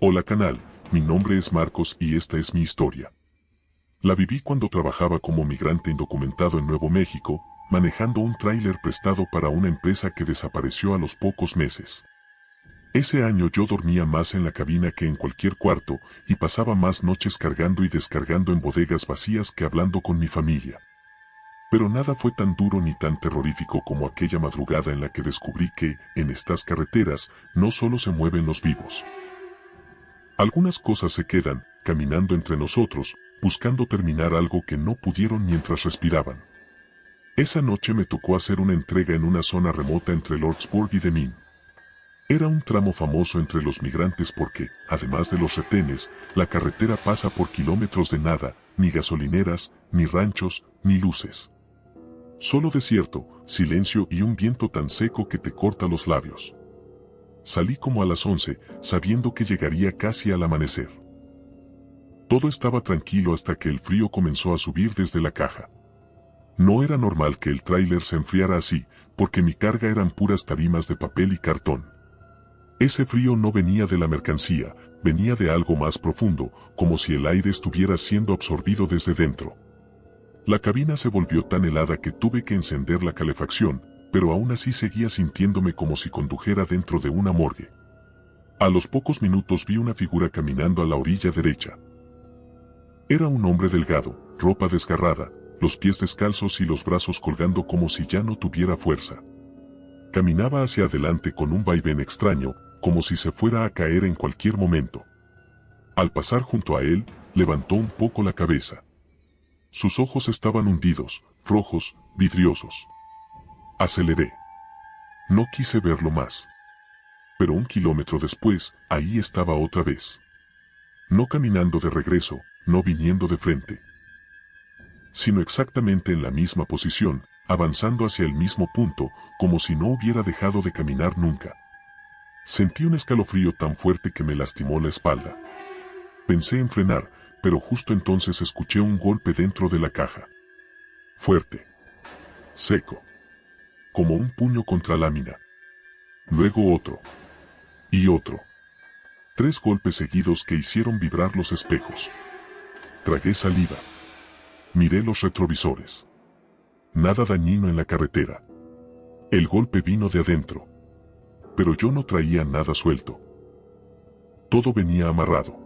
Hola canal, mi nombre es Marcos y esta es mi historia. La viví cuando trabajaba como migrante indocumentado en Nuevo México, manejando un tráiler prestado para una empresa que desapareció a los pocos meses. Ese año yo dormía más en la cabina que en cualquier cuarto y pasaba más noches cargando y descargando en bodegas vacías que hablando con mi familia. Pero nada fue tan duro ni tan terrorífico como aquella madrugada en la que descubrí que, en estas carreteras, no solo se mueven los vivos. Algunas cosas se quedan, caminando entre nosotros, buscando terminar algo que no pudieron mientras respiraban. Esa noche me tocó hacer una entrega en una zona remota entre Lordsburg y Demmin. Era un tramo famoso entre los migrantes porque, además de los retenes, la carretera pasa por kilómetros de nada, ni gasolineras, ni ranchos, ni luces. Solo desierto, silencio y un viento tan seco que te corta los labios. Salí como a las 11, sabiendo que llegaría casi al amanecer. Todo estaba tranquilo hasta que el frío comenzó a subir desde la caja. No era normal que el tráiler se enfriara así, porque mi carga eran puras tarimas de papel y cartón. Ese frío no venía de la mercancía, venía de algo más profundo, como si el aire estuviera siendo absorbido desde dentro. La cabina se volvió tan helada que tuve que encender la calefacción, pero aún así seguía sintiéndome como si condujera dentro de una morgue. A los pocos minutos vi una figura caminando a la orilla derecha. Era un hombre delgado, ropa desgarrada, los pies descalzos y los brazos colgando como si ya no tuviera fuerza. Caminaba hacia adelante con un vaivén extraño, como si se fuera a caer en cualquier momento. Al pasar junto a él, levantó un poco la cabeza. Sus ojos estaban hundidos, rojos, vidriosos. Aceleré. No quise verlo más. Pero 1 kilómetro después, ahí estaba otra vez. No caminando de regreso, no viniendo de frente, sino exactamente en la misma posición, avanzando hacia el mismo punto, como si no hubiera dejado de caminar nunca. Sentí un escalofrío tan fuerte que me lastimó la espalda. Pensé en frenar, pero justo entonces escuché un golpe dentro de la caja. Fuerte. Seco. Como un puño contra lámina. Luego otro. Y otro. 3 golpes seguidos que hicieron vibrar los espejos. Tragué saliva. Miré los retrovisores. Nada dañino en la carretera. El golpe vino de adentro. Pero yo no traía nada suelto. Todo venía amarrado.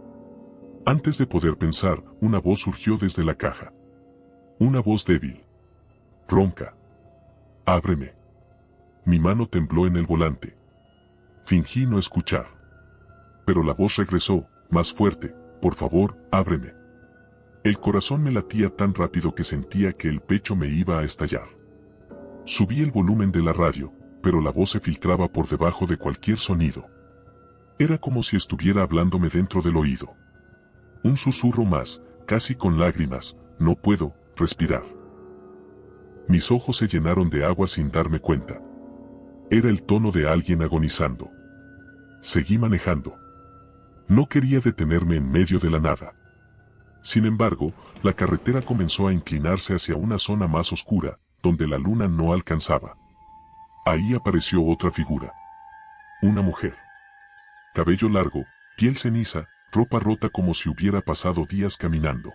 Antes de poder pensar, una voz surgió desde la caja. Una voz débil. Ronca. Ábreme. Mi mano tembló en el volante. Fingí no escuchar. Pero la voz regresó, más fuerte. Por favor, ábreme. El corazón me latía tan rápido que sentía que el pecho me iba a estallar. Subí el volumen de la radio, pero la voz se filtraba por debajo de cualquier sonido. Era como si estuviera hablándome dentro del oído. Un susurro más, casi con lágrimas, no puedo respirar. Mis ojos se llenaron de agua sin darme cuenta. Era el tono de alguien agonizando. Seguí manejando. No quería detenerme en medio de la nada. Sin embargo, la carretera comenzó a inclinarse hacia una zona más oscura, donde la luna no alcanzaba. Ahí apareció otra figura. Una mujer. Cabello largo, piel ceniza, ropa rota como si hubiera pasado días caminando.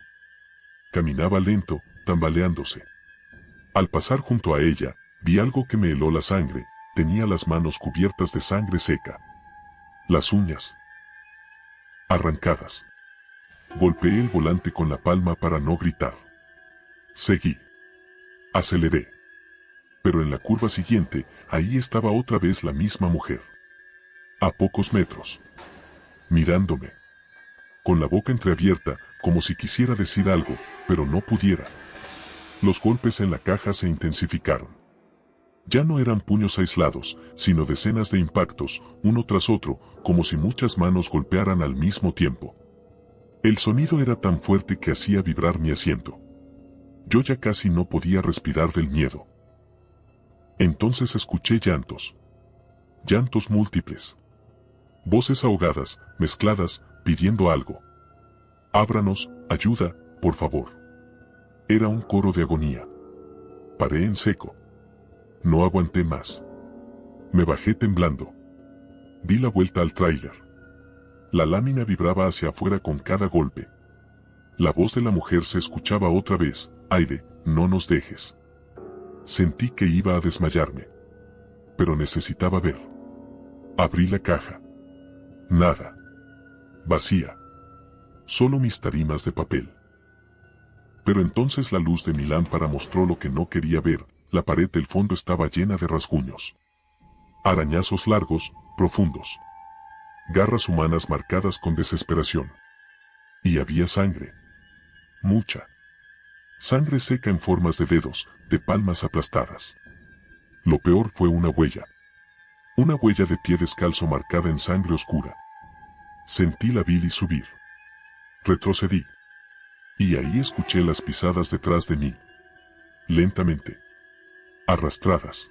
Caminaba lento, tambaleándose. Al pasar junto a ella, vi algo que me heló la sangre. Tenía las manos cubiertas de sangre seca. Las uñas arrancadas. Golpeé el volante con la palma para no gritar. Seguí. Aceleré. Pero en la curva siguiente, ahí estaba otra vez la misma mujer. A pocos metros. Mirándome. Con la boca entreabierta, como si quisiera decir algo, pero no pudiera. Los golpes en la caja se intensificaron. Ya no eran puños aislados, sino decenas de impactos, uno tras otro, como si muchas manos golpearan al mismo tiempo. El sonido era tan fuerte que hacía vibrar mi asiento. Yo ya casi no podía respirar del miedo. Entonces escuché llantos. Llantos múltiples. Voces ahogadas, mezcladas, pidiendo algo. Ábranos, ayuda, por favor. Era un coro de agonía. Paré en seco. No aguanté más. Me bajé temblando. Di la vuelta al tráiler. La lámina vibraba hacia afuera con cada golpe. La voz de la mujer se escuchaba otra vez: Aide, no nos dejes. Sentí que iba a desmayarme. Pero necesitaba ver. Abrí la caja. Nada. Vacía. Solo mis tarimas de papel. Pero entonces la luz de mi lámpara mostró lo que no quería ver: la pared del fondo estaba llena de rasguños. Arañazos largos, profundos. Garras humanas marcadas con desesperación. Y había sangre. Mucha. Sangre seca en formas de dedos, de palmas aplastadas. Lo peor fue una huella. Una huella de pie descalzo marcada en sangre oscura. Sentí la bilis subir. Retrocedí. Y ahí escuché las pisadas detrás de mí. Lentamente. Arrastradas.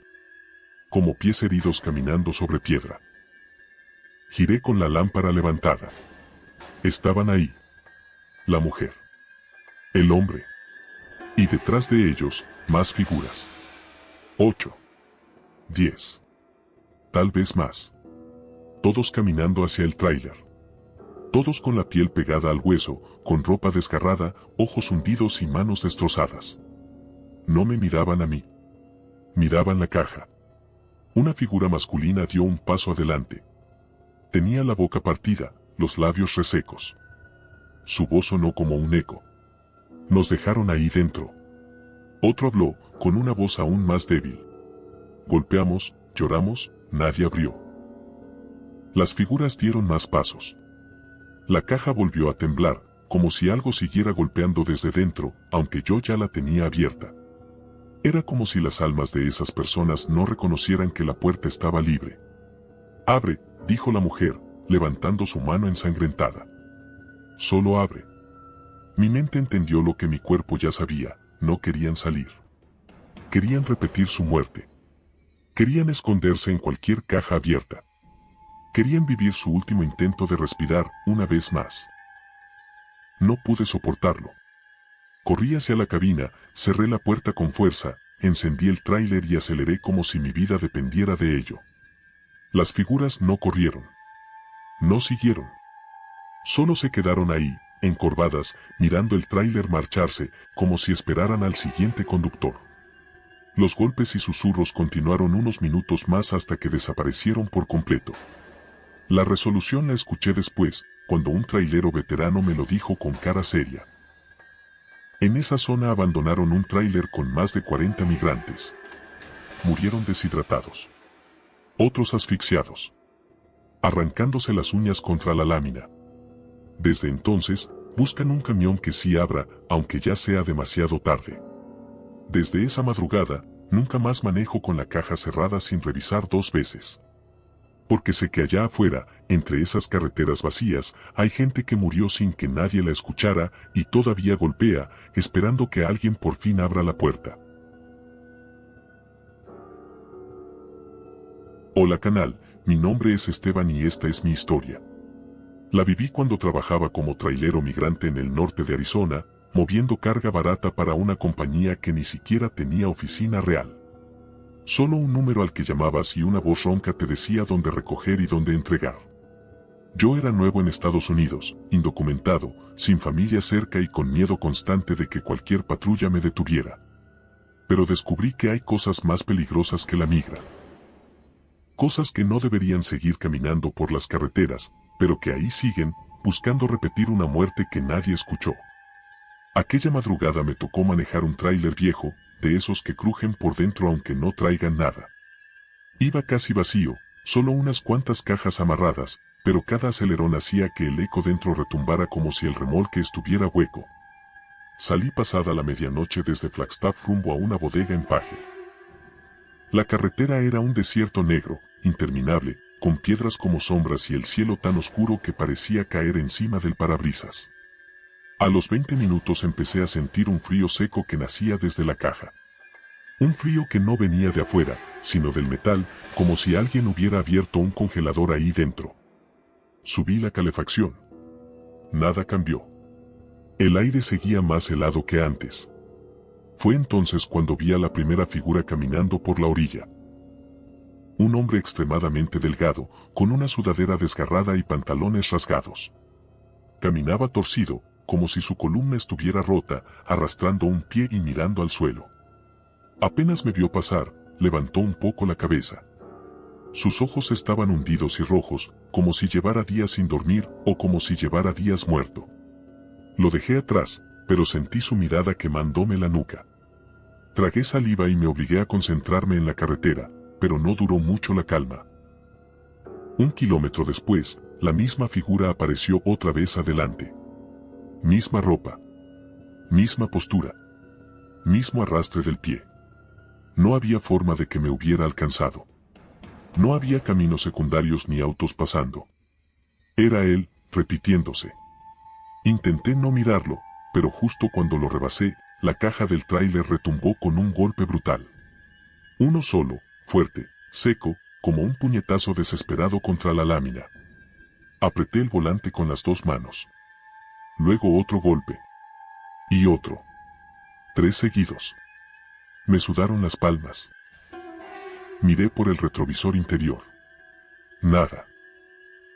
Como pies heridos caminando sobre piedra. Giré con la lámpara levantada. Estaban ahí. La mujer. El hombre. Y detrás de ellos, más figuras. 8. 10. Tal vez más. Todos caminando hacia el tráiler. Todos con la piel pegada al hueso, con ropa desgarrada, ojos hundidos y manos destrozadas. No me miraban a mí. Miraban la caja. Una figura masculina dio un paso adelante. Tenía la boca partida, los labios resecos. Su voz sonó como un eco. Nos dejaron ahí dentro. Otro habló, con una voz aún más débil. Golpeamos, lloramos, nadie abrió. Las figuras dieron más pasos. La caja volvió a temblar, como si algo siguiera golpeando desde dentro, aunque yo ya la tenía abierta. Era como si las almas de esas personas no reconocieran que la puerta estaba libre. Abre, dijo la mujer, levantando su mano ensangrentada. Solo abre. Mi mente entendió lo que mi cuerpo ya sabía: no querían salir. Querían repetir su muerte. Querían esconderse en cualquier caja abierta. Querían vivir su último intento de respirar una vez más. No pude soportarlo. Corrí hacia la cabina, cerré la puerta con fuerza, encendí el tráiler y aceleré como si mi vida dependiera de ello. Las figuras no corrieron. No siguieron. Solo se quedaron ahí, encorvadas, mirando el tráiler marcharse, como si esperaran al siguiente conductor. Los golpes y susurros continuaron unos minutos más hasta que desaparecieron por completo. La resolución la escuché después, cuando un trailero veterano me lo dijo con cara seria. En esa zona abandonaron un tráiler con más de 40 migrantes. Murieron deshidratados. Otros asfixiados. Arrancándose las uñas contra la lámina. Desde entonces, buscan un camión que sí abra, aunque ya sea demasiado tarde. Desde esa madrugada, nunca más manejo con la caja cerrada sin revisar 2 veces. Porque sé que allá afuera, entre esas carreteras vacías, hay gente que murió sin que nadie la escuchara y todavía golpea, esperando que alguien por fin abra la puerta. Hola canal, mi nombre es Esteban y esta es mi historia. La viví cuando trabajaba como trailero migrante en el norte de Arizona, moviendo carga barata para una compañía que ni siquiera tenía oficina real. Solo un número al que llamabas y una voz ronca te decía dónde recoger y dónde entregar. Yo era nuevo en Estados Unidos, indocumentado, sin familia cerca y con miedo constante de que cualquier patrulla me detuviera. Pero descubrí que hay cosas más peligrosas que la migra. Cosas que no deberían seguir caminando por las carreteras, pero que ahí siguen, buscando repetir una muerte que nadie escuchó. Aquella madrugada me tocó manejar un tráiler viejo, de esos que crujen por dentro aunque no traigan nada. Iba casi vacío, solo unas cuantas cajas amarradas, pero cada acelerón hacía que el eco dentro retumbara como si el remolque estuviera hueco. Salí pasada la medianoche desde Flagstaff rumbo a una bodega en Paje. La carretera era un desierto negro, interminable, con piedras como sombras y el cielo tan oscuro que parecía caer encima del parabrisas. A los 20 minutos empecé a sentir un frío seco que nacía desde la caja. Un frío que no venía de afuera, sino del metal, como si alguien hubiera abierto un congelador ahí dentro. Subí la calefacción. Nada cambió. El aire seguía más helado que antes. Fue entonces cuando vi a la primera figura caminando por la orilla. un hombre extremadamente delgado, con una sudadera desgarrada y pantalones rasgados. Caminaba torcido, como si su columna estuviera rota, arrastrando un pie y mirando al suelo. Apenas me vio pasar, levantó un poco la cabeza. Sus ojos estaban hundidos y rojos, como si llevara días sin dormir o como si llevara días muerto. Lo dejé atrás, pero sentí su mirada quemándome la nuca. Tragué saliva y me obligué a concentrarme en la carretera, pero no duró mucho la calma. 1 kilómetro después, la misma figura apareció otra vez adelante. Misma ropa. Misma postura. Mismo arrastre del pie. No había forma de que me hubiera alcanzado. No había caminos secundarios ni autos pasando. Era él, repitiéndose. Intenté no mirarlo, pero justo cuando lo rebasé, la caja del tráiler retumbó con un golpe brutal. Uno solo, fuerte, seco, como un puñetazo desesperado contra la lámina. Apreté el volante con las 2 manos. Luego otro golpe. Y otro. 3 seguidos. Me sudaron las palmas. Miré por el retrovisor interior. Nada.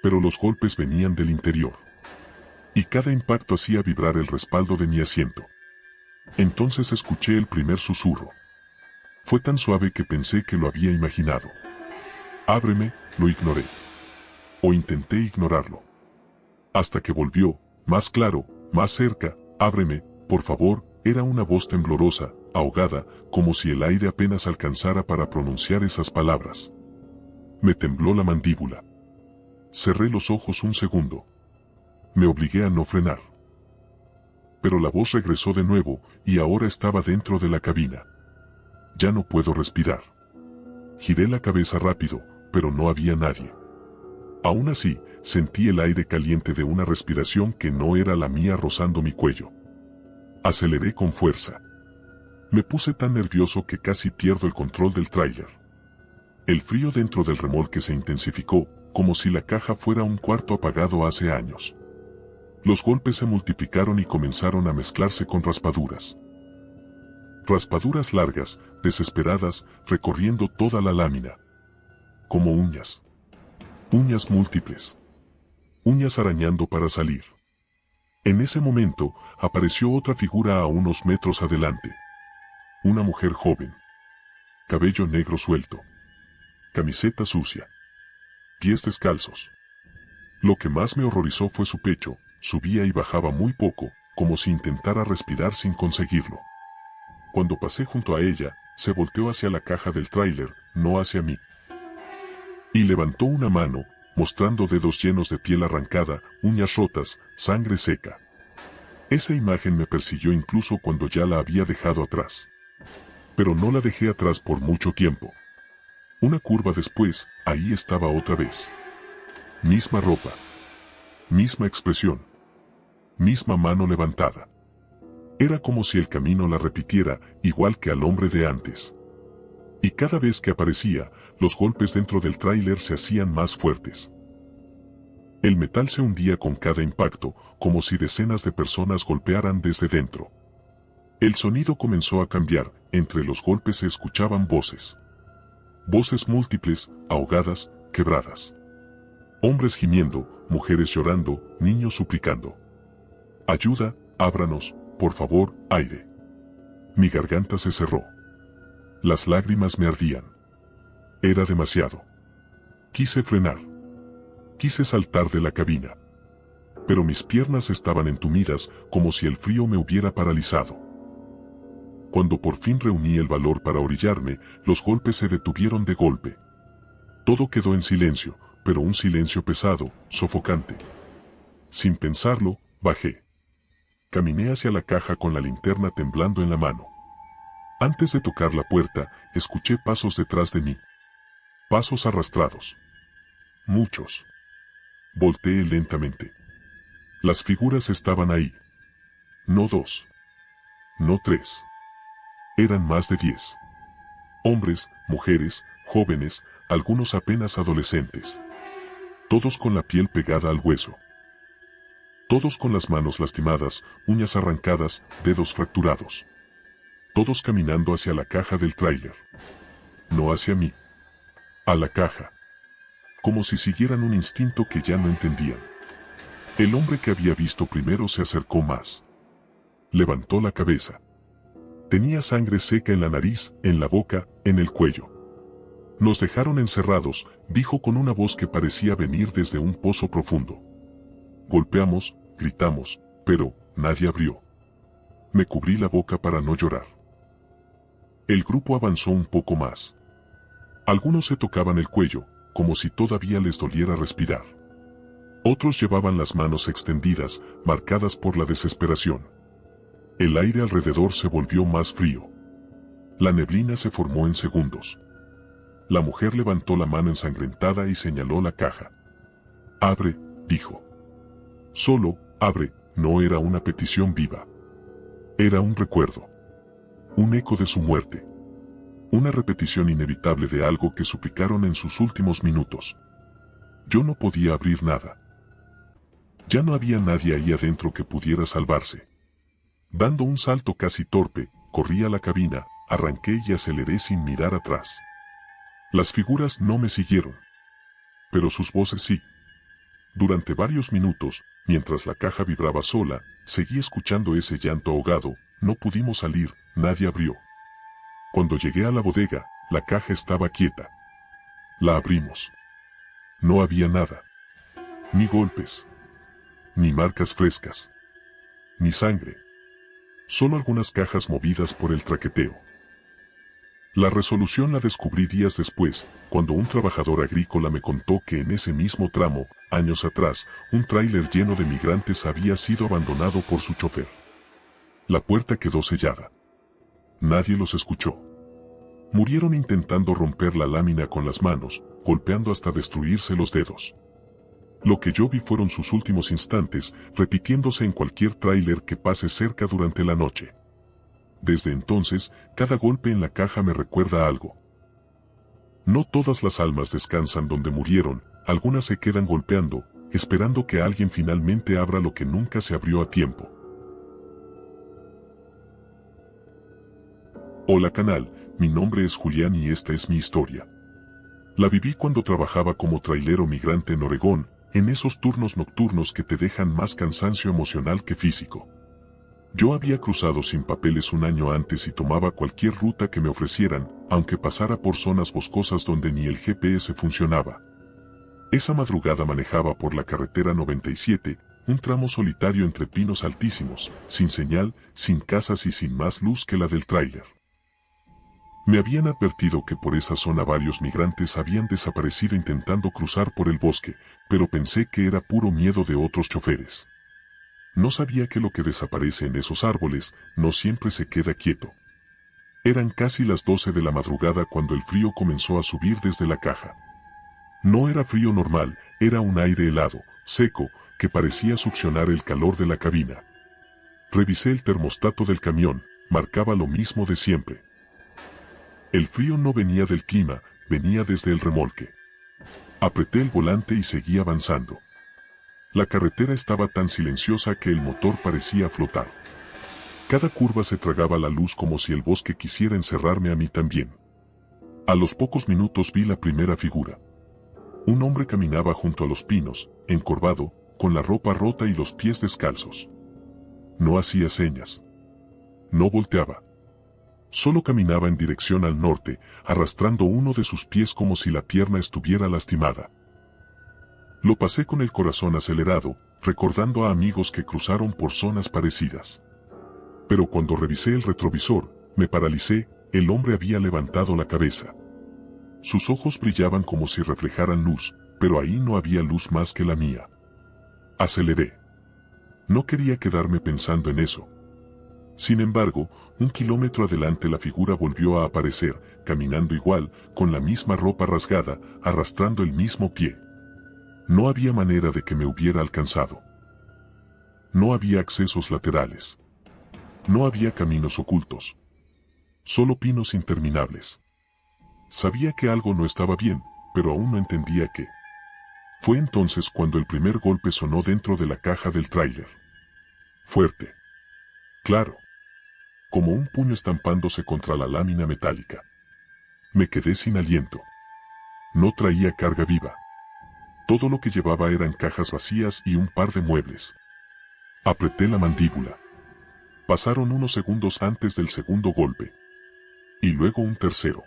Pero los golpes venían del interior. Y cada impacto hacía vibrar el respaldo de mi asiento. Entonces escuché el primer susurro. Fue tan suave que pensé que lo había imaginado. Ábreme, lo ignoré. O intenté ignorarlo. Hasta que volvió, más claro, más cerca. Ábreme, por favor. Era una voz temblorosa, ahogada, como si el aire apenas alcanzara para pronunciar esas palabras. Me tembló la mandíbula. Cerré los ojos un segundo. Me obligué a no frenar. Pero la voz regresó de nuevo, y ahora estaba dentro de la cabina. Ya no puedo respirar. Giré la cabeza rápido, pero no había nadie. Aún así, sentí el aire caliente de una respiración que no era la mía rozando mi cuello. Aceleré con fuerza. Me puse tan nervioso que casi pierdo el control del tráiler. El frío dentro del remolque se intensificó, como si la caja fuera un cuarto apagado hace años. Los golpes se multiplicaron y comenzaron a mezclarse con raspaduras. Raspaduras largas, desesperadas, recorriendo toda la lámina. Como uñas. Uñas múltiples. Uñas arañando para salir. En ese momento, apareció otra figura a unos metros adelante. Una mujer joven. Cabello negro suelto. Camiseta sucia. Pies descalzos. Lo que más me horrorizó fue su pecho, subía y bajaba muy poco, como si intentara respirar sin conseguirlo. Cuando pasé junto a ella, se volteó hacia la caja del tráiler, no hacia mí. Y levantó una mano, mostrando dedos llenos de piel arrancada, uñas rotas, sangre seca. Esa imagen me persiguió incluso cuando ya la había dejado atrás. Pero no la dejé atrás por mucho tiempo. Una curva después, ahí estaba otra vez. Misma ropa. Misma expresión. Misma mano levantada. Era como si el camino la repitiera, igual que al hombre de antes. Y cada vez que aparecía, los golpes dentro del tráiler se hacían más fuertes. El metal se hundía con cada impacto, como si decenas de personas golpearan desde dentro. El sonido comenzó a cambiar, entre los golpes se escuchaban voces. Voces múltiples, ahogadas, quebradas. Hombres gimiendo, mujeres llorando, niños suplicando. Ayuda, ábranos, por favor, aire. Mi garganta se cerró. Las lágrimas me ardían. Era demasiado. Quise frenar. Quise saltar de la cabina. Pero mis piernas estaban entumidas, como si el frío me hubiera paralizado. Cuando por fin reuní el valor para orillarme, los golpes se detuvieron de golpe. Todo quedó en silencio, pero un silencio pesado, sofocante. Sin pensarlo, bajé. Caminé hacia la caja con la linterna temblando en la mano. Antes de tocar la puerta, escuché pasos detrás de mí. Pasos arrastrados. Muchos. Volteé lentamente. Las figuras estaban ahí. No 2. No 3. Eran más de 10. Hombres, mujeres, jóvenes, algunos apenas adolescentes. Todos con la piel pegada al hueso. Todos con las manos lastimadas, uñas arrancadas, dedos fracturados. Todos caminando hacia la caja del tráiler. No hacia mí. a la caja, como si siguieran un instinto que ya no entendían. El hombre que había visto primero se acercó más. Levantó la cabeza. Tenía sangre seca en la nariz, en la boca, en el cuello. Nos dejaron encerrados, dijo con una voz que parecía venir desde un pozo profundo. Golpeamos, gritamos, pero nadie abrió. Me cubrí la boca para no llorar. El grupo avanzó un poco más. Algunos se tocaban el cuello, como si todavía les doliera respirar. Otros llevaban las manos extendidas, marcadas por la desesperación. El aire alrededor se volvió más frío. La neblina se formó en segundos. La mujer levantó la mano ensangrentada y señaló la caja. Abre, dijo. Solo, abre, no era una petición viva. Era un recuerdo. Un eco de su muerte. Una repetición inevitable de algo que suplicaron en sus últimos minutos. Yo no podía abrir nada. Ya no había nadie ahí adentro que pudiera salvarse. Dando un salto casi torpe, corrí a la cabina, arranqué y aceleré sin mirar atrás. Las figuras no me siguieron. Pero sus voces sí. Durante varios minutos, mientras la caja vibraba sola, seguí escuchando ese llanto ahogado. No pudimos salir, nadie abrió. Cuando llegué a la bodega, la caja estaba quieta. La abrimos. No había nada. Ni golpes. Ni marcas frescas. Ni sangre. Solo algunas cajas movidas por el traqueteo. La resolución la descubrí días después, cuando un trabajador agrícola me contó que en ese mismo tramo, años atrás, un tráiler lleno de migrantes había sido abandonado por su chofer. La puerta quedó sellada. Nadie los escuchó. Murieron intentando romper la lámina con las manos, golpeando hasta destruirse los dedos. Lo que yo vi fueron sus últimos instantes, repitiéndose en cualquier tráiler que pase cerca durante la noche. Desde entonces, cada golpe en la caja me recuerda algo. No todas las almas descansan donde murieron, algunas se quedan golpeando, esperando que alguien finalmente abra lo que nunca se abrió a tiempo. Hola canal, mi nombre es Julián y esta es mi historia. La viví cuando trabajaba como trailero migrante en Oregón, en esos turnos nocturnos que te dejan más cansancio emocional que físico. Yo había cruzado sin papeles un año antes y tomaba cualquier ruta que me ofrecieran, aunque pasara por zonas boscosas donde ni el GPS funcionaba. Esa madrugada manejaba por la carretera 97, un tramo solitario entre pinos altísimos, sin señal, sin casas y sin más luz que la del tráiler. Me habían advertido que por esa zona varios migrantes habían desaparecido intentando cruzar por el bosque, pero pensé que era puro miedo de otros choferes. No sabía que lo que desaparece en esos árboles no siempre se queda quieto. Eran casi las 12 de la madrugada cuando el frío comenzó a subir desde la caja. No era frío normal, era un aire helado, seco, que parecía succionar el calor de la cabina. Revisé el termostato del camión, marcaba lo mismo de siempre. El frío no venía del clima, venía desde el remolque. Apreté el volante y seguí avanzando. La carretera estaba tan silenciosa que el motor parecía flotar. Cada curva se tragaba la luz como si el bosque quisiera encerrarme a mí también. A los pocos minutos vi la primera figura. Un hombre caminaba junto a los pinos, encorvado, con la ropa rota y los pies descalzos. No hacía señas. No volteaba. Solo caminaba en dirección al norte, arrastrando uno de sus pies como si la pierna estuviera lastimada. Lo pasé con el corazón acelerado, recordando a amigos que cruzaron por zonas parecidas. Pero cuando revisé el retrovisor, me paralicé, el hombre había levantado la cabeza. Sus ojos brillaban como si reflejaran luz, pero ahí no había luz más que la mía. Aceleré. No quería quedarme pensando en eso. Sin embargo, 1 kilómetro adelante la figura volvió a aparecer, caminando igual, con la misma ropa rasgada, arrastrando el mismo pie. No había manera de que me hubiera alcanzado. No había accesos laterales. No había caminos ocultos. Solo pinos interminables. Sabía que algo no estaba bien, pero aún no entendía qué. Fue entonces cuando el primer golpe sonó dentro de la caja del tráiler. Fuerte. Claro. Como un puño estampándose contra la lámina metálica. Me quedé sin aliento. No traía carga viva. Todo lo que llevaba eran cajas vacías y un par de muebles. Apreté la mandíbula. Pasaron unos segundos antes del segundo golpe. Y luego un tercero.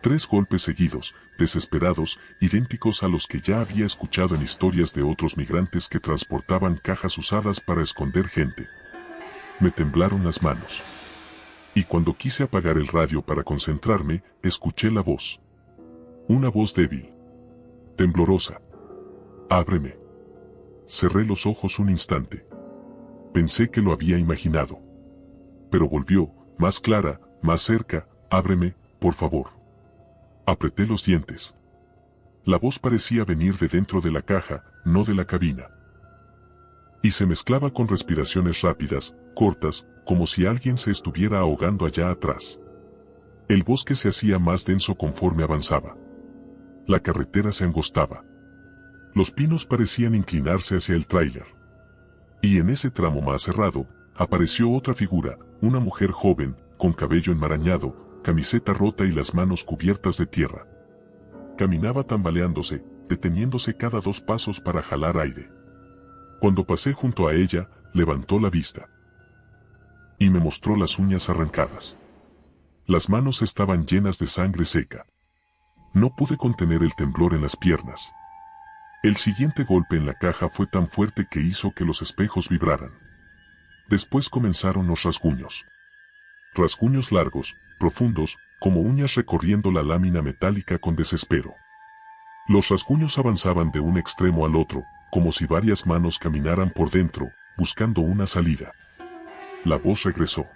3 golpes seguidos, desesperados, idénticos a los que ya había escuchado en historias de otros migrantes que transportaban cajas usadas para esconder gente. Me temblaron las manos. Y cuando quise apagar el radio para concentrarme, escuché la voz. Una voz débil. Temblorosa. Ábreme. Cerré los ojos un instante. Pensé que lo había imaginado. Pero volvió, más clara, más cerca. Ábreme, por favor. Apreté los dientes. La voz parecía venir de dentro de la caja, no de la cabina. Y se mezclaba con respiraciones rápidas, cortas, como si alguien se estuviera ahogando allá atrás. El bosque se hacía más denso conforme avanzaba. La carretera se angostaba. Los pinos parecían inclinarse hacia el tráiler. Y en ese tramo más cerrado, apareció otra figura, una mujer joven, con cabello enmarañado, camiseta rota y las manos cubiertas de tierra. Caminaba tambaleándose, deteniéndose cada 2 pasos para jalar aire. Cuando pasé junto a ella, levantó la vista. Y me mostró las uñas arrancadas. Las manos estaban llenas de sangre seca. No pude contener el temblor en las piernas. El siguiente golpe en la caja fue tan fuerte que hizo que los espejos vibraran. Después comenzaron los rasguños. Rasguños largos, profundos, como uñas recorriendo la lámina metálica con desespero. Los rasguños avanzaban de un extremo al otro, como si varias manos caminaran por dentro, buscando una salida. La voz regresó.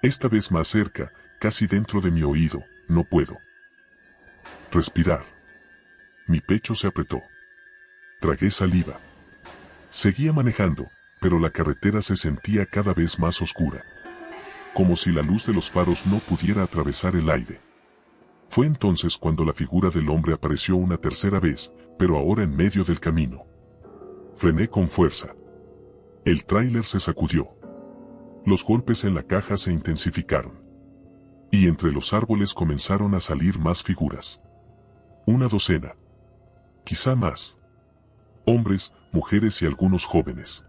Esta vez más cerca, casi dentro de mi oído. No puedo respirar. Mi pecho se apretó. Tragué saliva. Seguía manejando, pero la carretera se sentía cada vez más oscura. Como si la luz de los faros no pudiera atravesar el aire. Fue entonces cuando la figura del hombre apareció una tercera vez, pero ahora en medio del camino. Frené con fuerza. El tráiler se sacudió. Los golpes en la caja se intensificaron. Y entre los árboles comenzaron a salir más figuras. Una docena. Quizá más. Hombres, mujeres y algunos jóvenes.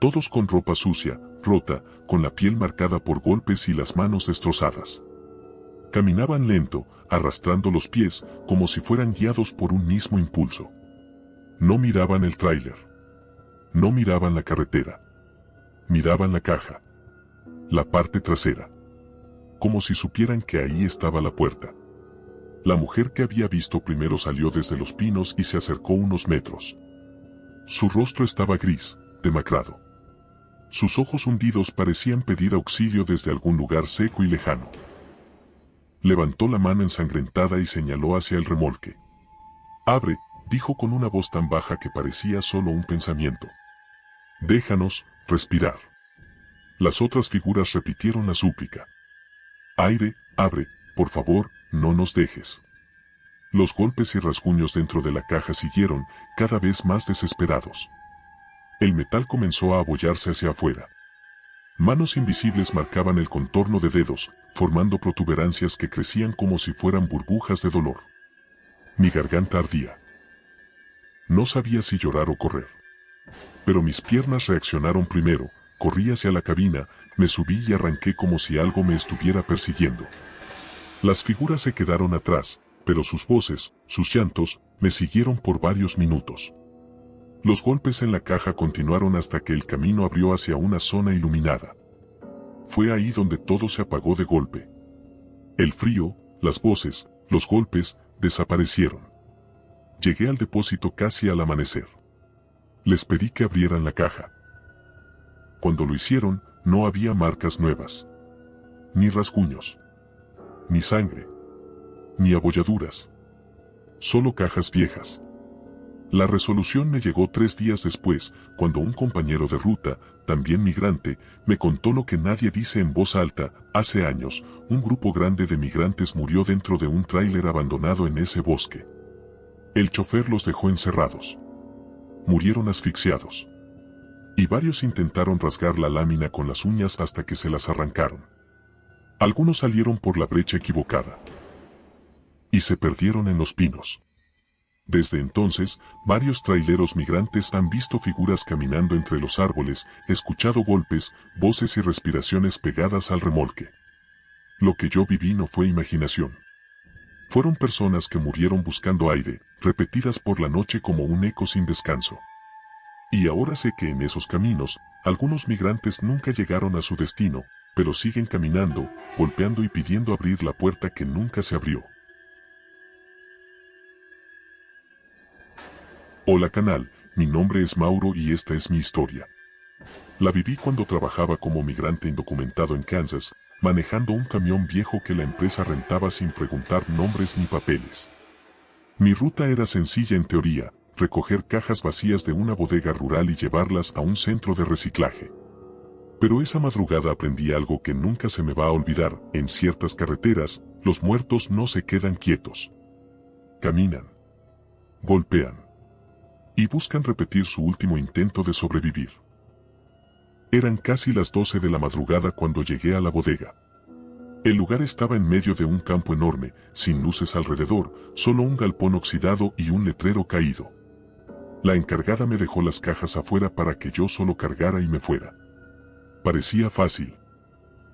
Todos con ropa sucia, rota, con la piel marcada por golpes y las manos destrozadas. Caminaban lento, arrastrando los pies, como si fueran guiados por un mismo impulso. No miraban el tráiler. No miraban la carretera. Miraban la caja. La parte trasera. Como si supieran que ahí estaba la puerta. La mujer que había visto primero salió desde los pinos y se acercó unos metros. Su rostro estaba gris, demacrado. Sus ojos hundidos parecían pedir auxilio desde algún lugar seco y lejano. Levantó la mano ensangrentada y señaló hacia el remolque. «Abre», dijo con una voz tan baja que parecía solo un pensamiento. «Déjanos respirar». Las otras figuras repitieron la súplica. «Aire, abre, por favor, no nos dejes». Los golpes y rasguños dentro de la caja siguieron, cada vez más desesperados. El metal comenzó a abollarse hacia afuera. Manos invisibles marcaban el contorno de dedos, formando protuberancias que crecían como si fueran burbujas de dolor. Mi garganta ardía. No sabía si llorar o correr. Pero mis piernas reaccionaron primero, corrí hacia la cabina, me subí y arranqué como si algo me estuviera persiguiendo. Las figuras se quedaron atrás, pero sus voces, sus llantos, me siguieron por varios minutos. Los golpes en la caja continuaron hasta que el camino abrió hacia una zona iluminada. Fue ahí donde todo se apagó de golpe. El frío, las voces, los golpes, desaparecieron. Llegué al depósito casi al amanecer. Les pedí que abrieran la caja. Cuando lo hicieron, no había marcas nuevas. Ni rasguños. Ni sangre. Ni abolladuras. Solo cajas viejas. La resolución me llegó 3 días después, cuando un compañero de ruta, también migrante, me contó lo que nadie dice en voz alta. Hace años, un grupo grande de migrantes murió dentro de un tráiler abandonado en ese bosque. El chofer los dejó encerrados. Murieron asfixiados. Y varios intentaron rasgar la lámina con las uñas hasta que se las arrancaron. Algunos salieron por la brecha equivocada. y se perdieron en los pinos. Desde entonces, varios traileros migrantes han visto figuras caminando entre los árboles, escuchado golpes, voces y respiraciones pegadas al remolque. Lo que yo viví no fue imaginación. Fueron personas que murieron buscando aire, repetidas por la noche como un eco sin descanso. Y ahora sé que en esos caminos, algunos migrantes nunca llegaron a su destino, pero siguen caminando, golpeando y pidiendo abrir la puerta que nunca se abrió. Hola canal, mi nombre es Mauro y esta es mi historia. La viví cuando trabajaba como migrante indocumentado en Kansas, manejando un camión viejo que la empresa rentaba sin preguntar nombres ni papeles. Mi ruta era sencilla en teoría, recoger cajas vacías de una bodega rural y llevarlas a un centro de reciclaje. Pero esa madrugada aprendí algo que nunca se me va a olvidar: en ciertas carreteras, los muertos no se quedan quietos. Caminan, golpean y buscan repetir su último intento de sobrevivir. Eran casi las 12 de la madrugada cuando llegué a la bodega. El lugar estaba en medio de un campo enorme, sin luces alrededor, solo un galpón oxidado y un letrero caído. La encargada me dejó las cajas afuera para que yo solo cargara y me fuera. Parecía fácil.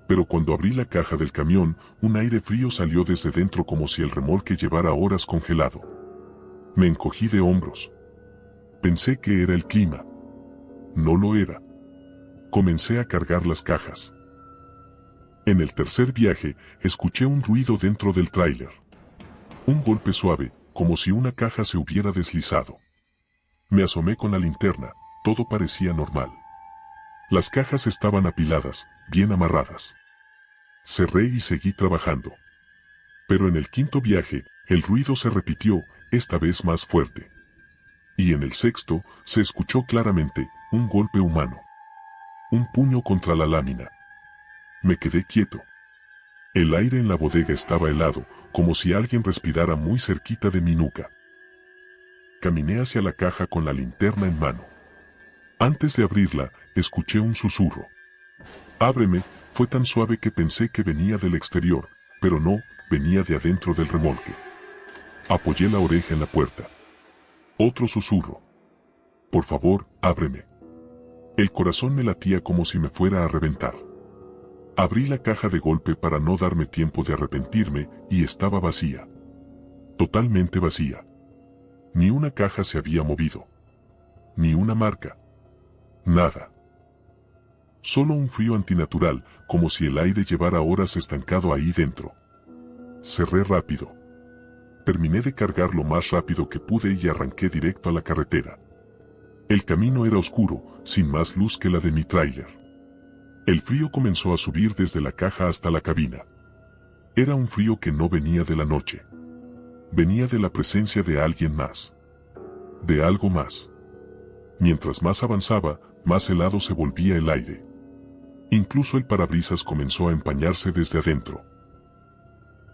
Pero cuando abrí la caja del camión, un aire frío salió desde dentro como si el remolque llevara horas congelado. Me encogí de hombros. Pensé que era el clima. No lo era. Comencé a cargar las cajas. En el tercer viaje, escuché un ruido dentro del tráiler. Un golpe suave, como si una caja se hubiera deslizado. Me asomé con la linterna, todo parecía normal. Las cajas estaban apiladas, bien amarradas. Cerré y seguí trabajando. Pero en el quinto viaje, el ruido se repitió, esta vez más fuerte. Y en el sexto, se escuchó claramente, un golpe humano. Un puño contra la lámina. Me quedé quieto. El aire en la bodega estaba helado, como si alguien respirara muy cerquita de mi nuca. Caminé hacia la caja con la linterna en mano. Antes de abrirla, escuché un susurro. «Ábreme», fue tan suave que pensé que venía del exterior, pero no, venía de adentro del remolque. Apoyé la oreja en la puerta. Otro susurro. «Por favor, ábreme». El corazón me latía como si me fuera a reventar. Abrí la caja de golpe para no darme tiempo de arrepentirme, y estaba vacía. Totalmente vacía. Ni una caja se había movido. Ni una marca. Nada. Solo un frío antinatural, como si el aire llevara horas estancado ahí dentro. Cerré rápido. Terminé de cargar lo más rápido que pude y arranqué directo a la carretera. El camino era oscuro, sin más luz que la de mi tráiler. El frío comenzó a subir desde la caja hasta la cabina. Era un frío que no venía de la noche. Venía de la presencia de alguien más. De algo más. Mientras más avanzaba, más helado se volvía el aire. Incluso el parabrisas comenzó a empañarse desde adentro.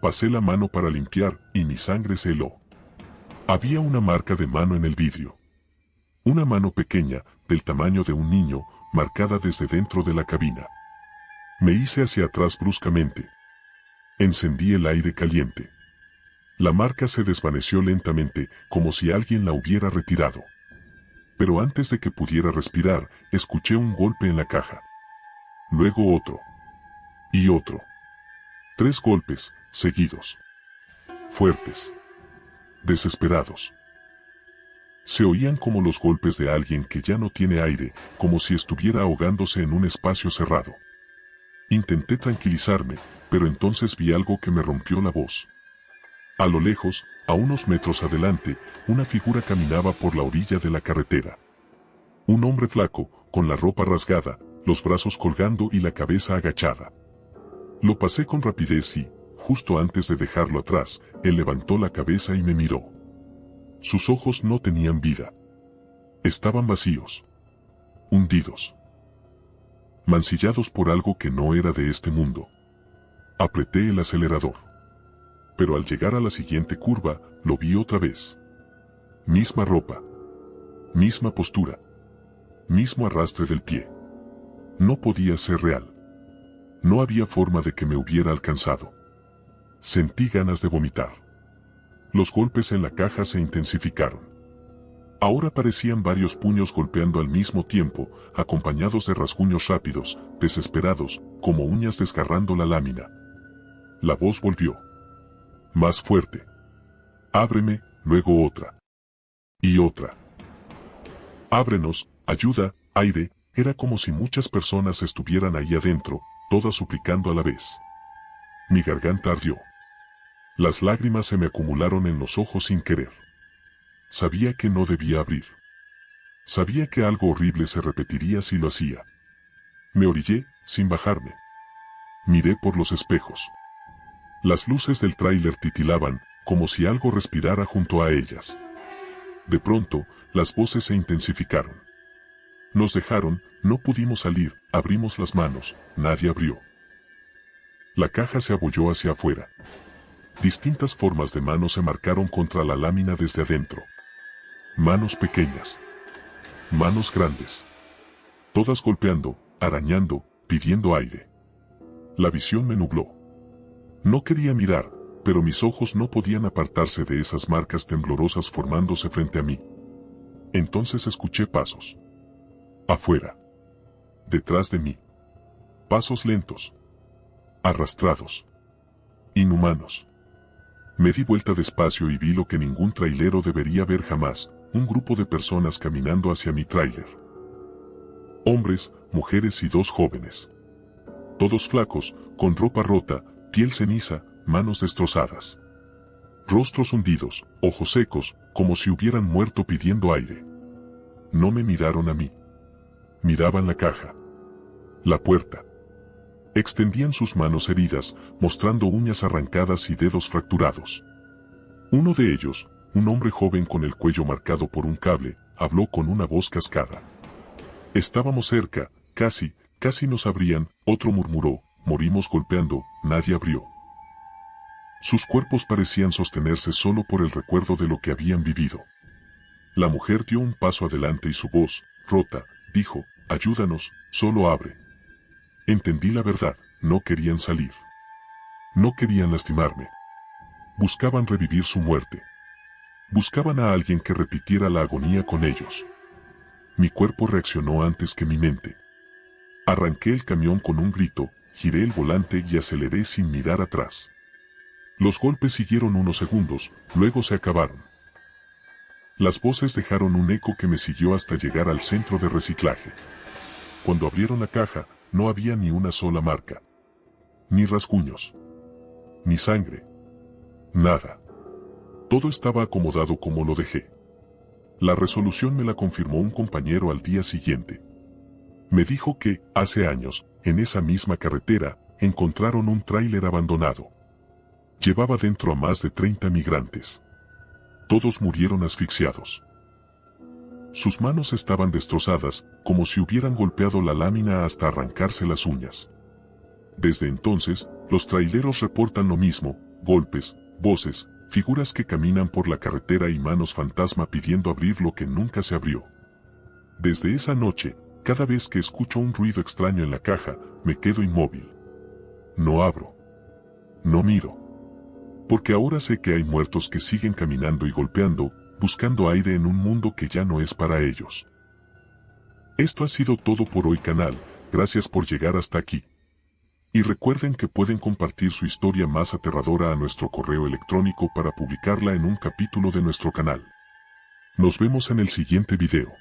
Pasé la mano para limpiar, y mi sangre se heló. Había una marca de mano en el vidrio. Una mano pequeña, del tamaño de un niño, marcada desde dentro de la cabina. Me hice hacia atrás bruscamente. Encendí el aire caliente. La marca se desvaneció lentamente, como si alguien la hubiera retirado. Pero antes de que pudiera respirar, escuché un golpe en la caja. Luego otro. Y otro. 3 golpes, seguidos. Fuertes. Desesperados. Se oían como los golpes de alguien que ya no tiene aire, como si estuviera ahogándose en un espacio cerrado. Intenté tranquilizarme, pero entonces vi algo que me rompió la voz. A lo lejos, a unos metros adelante, una figura caminaba por la orilla de la carretera. Un hombre flaco, con la ropa rasgada, los brazos colgando y la cabeza agachada. Lo pasé con rapidez y, justo antes de dejarlo atrás, él levantó la cabeza y me miró. Sus ojos no tenían vida. Estaban vacíos. Hundidos. Mancillados por algo que no era de este mundo. Apreté el acelerador. Pero al llegar a la siguiente curva, lo vi otra vez. Misma ropa. Misma postura. Mismo arrastre del pie. No podía ser real. No había forma de que me hubiera alcanzado. Sentí ganas de vomitar. Los golpes en la caja se intensificaron. Ahora parecían varios puños golpeando al mismo tiempo, acompañados de rasguños rápidos, desesperados, como uñas desgarrando la lámina. La voz volvió. Más fuerte. Ábreme, luego otra. Y otra. Ábrenos, ayuda, aire. Era como si muchas personas estuvieran ahí adentro, todas suplicando a la vez. Mi garganta ardió. Las lágrimas se me acumularon en los ojos sin querer. Sabía que no debía abrir. Sabía que algo horrible se repetiría si lo hacía. Me orillé, sin bajarme. Miré por los espejos. Las luces del tráiler titilaban, como si algo respirara junto a ellas. De pronto, las voces se intensificaron. Nos dejaron, no pudimos salir, abrimos las manos, nadie abrió. La caja se abolló hacia afuera. Distintas formas de manos se marcaron contra la lámina desde adentro. Manos pequeñas. Manos grandes. Todas golpeando, arañando, pidiendo aire. La visión me nubló. No quería mirar, pero mis ojos no podían apartarse de esas marcas temblorosas formándose frente a mí. Entonces escuché pasos. Afuera. Detrás de mí. Pasos lentos. Arrastrados. Inhumanos. Me di vuelta despacio y vi lo que ningún trailero debería ver jamás, un grupo de personas caminando hacia mi tráiler. Hombres, mujeres y dos jóvenes. Todos flacos, con ropa rota, piel ceniza, manos destrozadas. Rostros hundidos, ojos secos, como si hubieran muerto pidiendo aire. No me miraron a mí. Miraban la caja. La puerta. Extendían sus manos heridas, mostrando uñas arrancadas y dedos fracturados. Uno de ellos, un hombre joven con el cuello marcado por un cable, habló con una voz cascada. Estábamos cerca, casi nos abrían. Otro murmuró, morimos golpeando, nadie abrió. Sus cuerpos parecían sostenerse solo por el recuerdo de lo que habían vivido. La mujer dio un paso adelante y su voz, rota, dijo, ayúdanos, solo abre. Entendí la verdad, no querían salir. No querían lastimarme. Buscaban revivir su muerte. Buscaban a alguien que repitiera la agonía con ellos. Mi cuerpo reaccionó antes que mi mente. Arranqué el camión con un grito, giré el volante y aceleré sin mirar atrás. Los golpes siguieron unos segundos, luego se acabaron. Las voces dejaron un eco que me siguió hasta llegar al centro de reciclaje. Cuando abrieron la caja, no había ni una sola marca. Ni rasguños. Ni sangre. Nada. Todo estaba acomodado como lo dejé. La resolución me la confirmó un compañero al día siguiente. Me dijo que, hace años, en esa misma carretera, encontraron un tráiler abandonado. Llevaba dentro a más de 30 migrantes. Todos murieron asfixiados. Sus manos estaban destrozadas, como si hubieran golpeado la lámina hasta arrancarse las uñas. Desde entonces, los traileros reportan lo mismo, golpes, voces, figuras que caminan por la carretera y manos fantasma pidiendo abrir lo que nunca se abrió. Desde esa noche, cada vez que escucho un ruido extraño en la caja, me quedo inmóvil. No abro. No miro. Porque ahora sé que hay muertos que siguen caminando y golpeando, buscando aire en un mundo que ya no es para ellos. Esto ha sido todo por hoy canal, gracias por llegar hasta aquí. Y recuerden que pueden compartir su historia más aterradora a nuestro correo electrónico para publicarla en un capítulo de nuestro canal. Nos vemos en el siguiente video.